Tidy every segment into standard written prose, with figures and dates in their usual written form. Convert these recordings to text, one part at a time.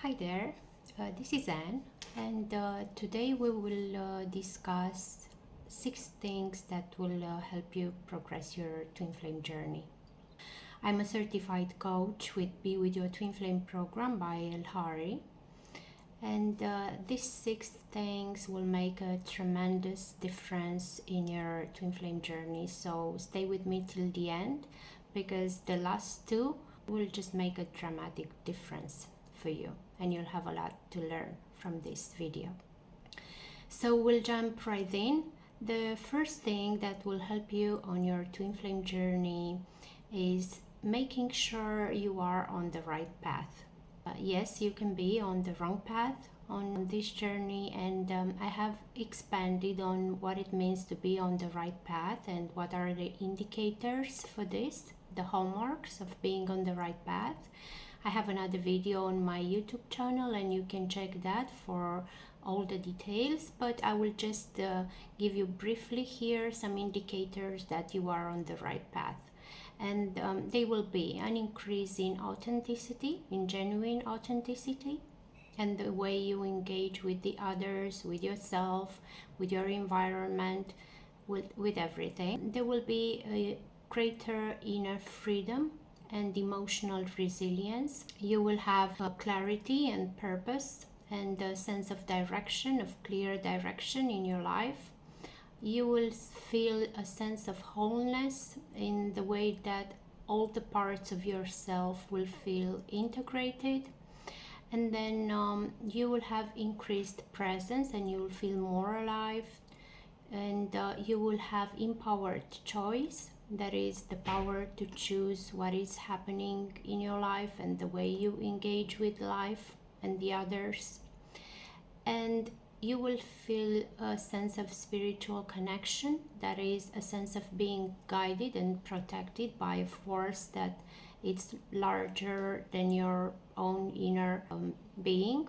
Hi there, this is Anne, and today we will discuss 6 things that will help you progress your twin flame journey. I'm a certified coach with Be With Your Twin Flame program by El Hari, and these 6 things will make a tremendous difference in your twin flame journey. So stay with me till the end, because the last 2 will just make a dramatic difference for you, and you'll have a lot to learn from this video. So we'll jump right in. The first thing that will help you on your twin flame journey is making sure you are on the right path. Yes, you can be on the wrong path on this journey, and I have expanded on what it means to be on the right path and what are the indicators for this, the hallmarks of being on the right path. I have another video on my YouTube channel, and you can check that for all the details, but I will just give you briefly here some indicators that you are on the right path. And they will be an increase in authenticity, in genuine authenticity, and the way you engage with the others, with yourself, with your environment, with everything. There will be a greater inner freedom and emotional resilience. You will have clarity and purpose and a sense of direction, of clear direction in your life. You will feel a sense of wholeness in the way that all the parts of yourself will feel integrated. And then you will have increased presence, and you will feel more alive, and you will have empowered choice. That is the power to choose what is happening in your life and the way you engage with life and the others. And you will feel a sense of spiritual connection. That is a sense of being guided and protected by a force that it's larger than your own inner being,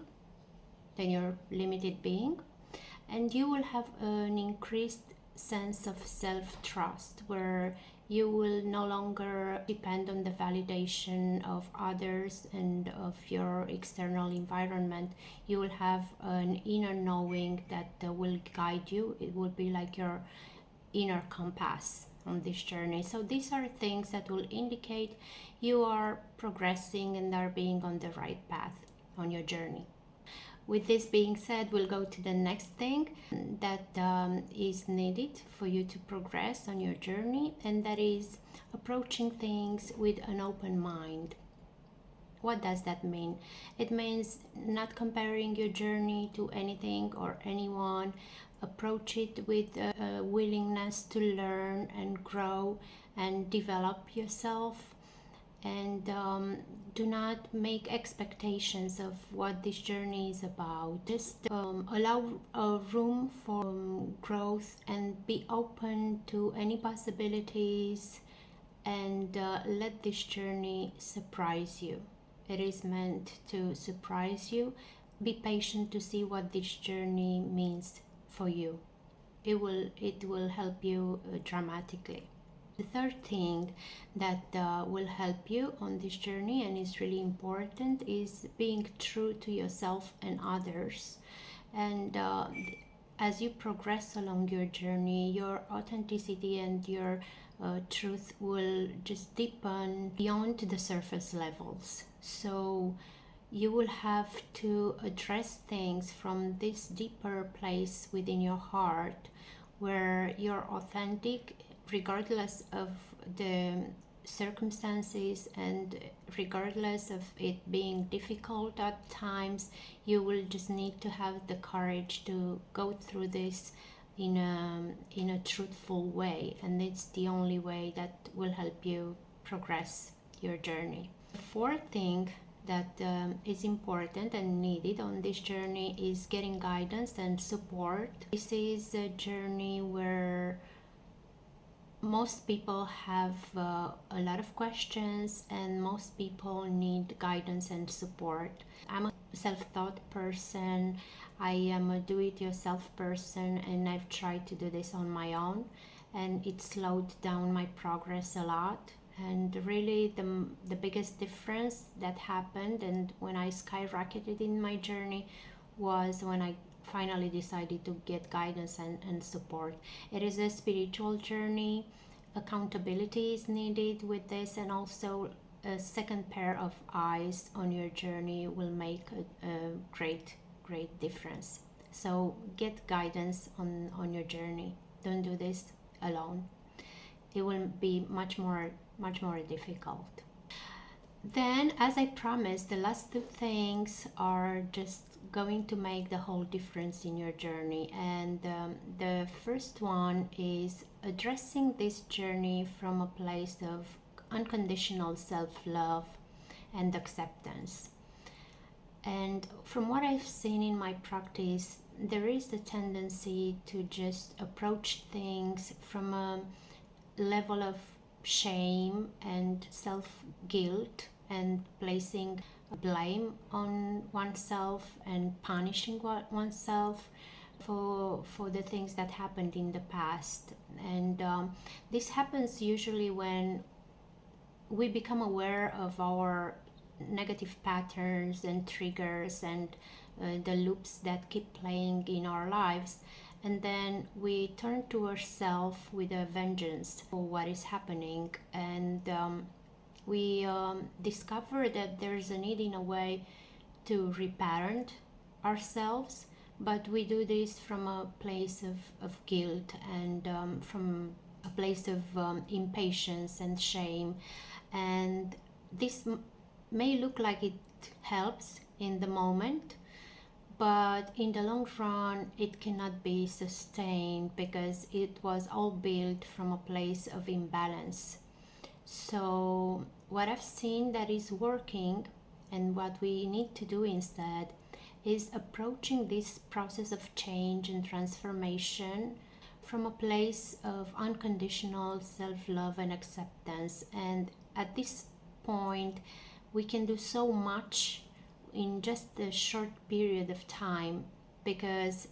than your limited being. And you will have an increased sense of self-trust, where you will no longer depend on the validation of others and of your external environment. You will have an inner knowing that will guide you. It will be like your inner compass on this journey. So these are things that will indicate you are progressing and are being on the right path on your journey. With this being said, we'll go to the next thing that is needed for you to progress on your journey, and that is approaching things with an open mind. What does that mean? It means not comparing your journey to anything or anyone. Approach it with a willingness to learn and grow and develop yourself. And do not make expectations of what this journey is about. Just allow room for growth and be open to any possibilities, and let this journey surprise you. It is meant to surprise you. Be patient to see what this journey means for you. It will help you dramatically. The third thing that will help you on this journey and is really important is being true to yourself and others. And as you progress along your journey, your authenticity and your truth will just deepen beyond the surface levels. So you will have to address things from this deeper place within your heart, where you're authentic regardless of the circumstances and regardless of it being difficult at times. You will just need to have the courage to go through this in a truthful way, and it's the only way that will help you progress your journey. The fourth thing that is important and needed on this journey is getting guidance and support. This is a journey where most people have a lot of questions, and most people need guidance and support. I'm a self-taught person. I am a do-it-yourself person, and I've tried to do this on my own, and it slowed down my progress a lot. And really the biggest difference that happened and when I skyrocketed in my journey was when I finally decided to get guidance and support. It is a spiritual journey. Accountability is needed with this, and also a second pair of eyes on your journey will make a great difference. So get guidance on your journey. Don't do this alone. It will be much more difficult. Then, as I promised, the last two things are just going to make the whole difference in your journey. And the first one is addressing this journey from a place of unconditional self-love and acceptance. And from what I've seen in my practice, there is the tendency to just approach things from a level of shame and self-guilt and placing blame on oneself and punishing oneself for the things that happened in the past. And this happens usually when we become aware of our negative patterns and triggers and the loops that keep playing in our lives, and then we turn to ourselves with a vengeance for what is happening, and we discover that there's a need in a way to reparent ourselves, but we do this from a place of guilt and from a place of impatience and shame. And this may look like it helps in the moment, but in the long run it cannot be sustained because it was all built from a place of imbalance. So what I've seen that is working and what we need to do instead is approaching this process of change and transformation from a place of unconditional self-love and acceptance. And at this point we can do so much in just a short period of time because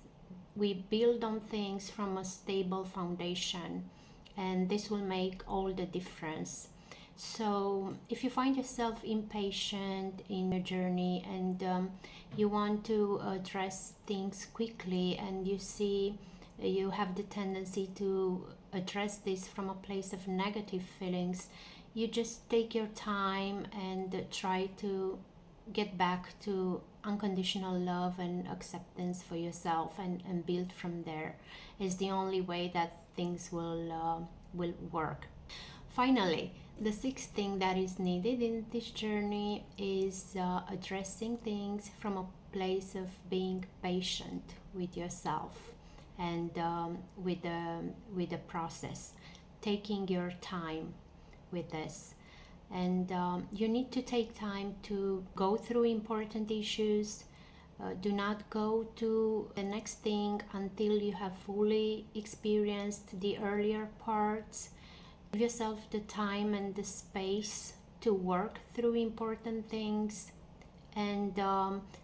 we build on things from a stable foundation, and this will make all the difference. So if you find yourself impatient in your journey and you want to address things quickly, and you see you have the tendency to address this from a place of negative feelings, you just take your time and try to get back to unconditional love and acceptance for yourself and build from there. Is the only way that things will work. Finally, the sixth thing that is needed in this journey is addressing things from a place of being patient with yourself and with the process, taking your time with this. And you need to take time to go through important issues. Do not go to the next thing until you have fully experienced the earlier parts. Give yourself the time and the space to work through important things, and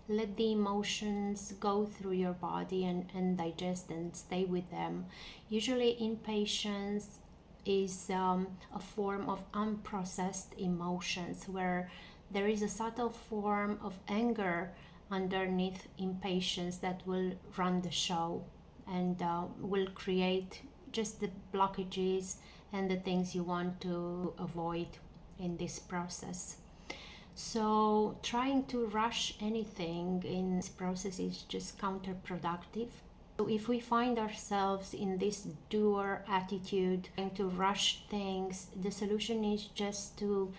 let the emotions go through your body and digest and stay with them. Usually impatience is a form of unprocessed emotions where there is a subtle form of anger underneath impatience that will run the show and will create just the blockages and the things you want to avoid in this process. So trying to rush anything in this process is just counterproductive. So if we find ourselves in this doer attitude, trying to rush things, the solution is just to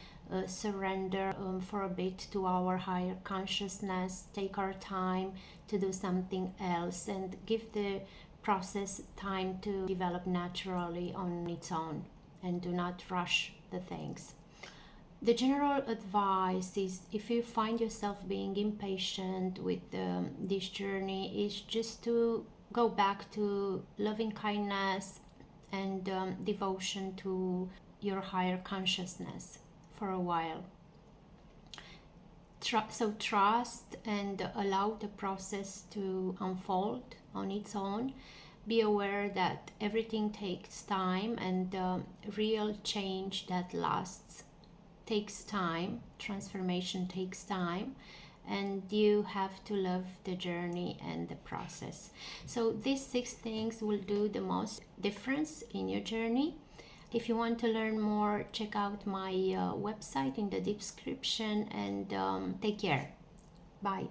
surrender for a bit to our higher consciousness, take our time to do something else, and give the process time to develop naturally on its own, and do not rush the things. The general advice is, if you find yourself being impatient with this journey, is just to go back to loving kindness and devotion to your higher consciousness for a while. So trust and allow the process to unfold on its own, Be aware that everything takes time, and real change that lasts takes time. Transformation takes time, and you have to love the journey and the process. So these 6 things will do the most difference in your journey. If you want to learn more, check out my website in the description, and take care. Bye.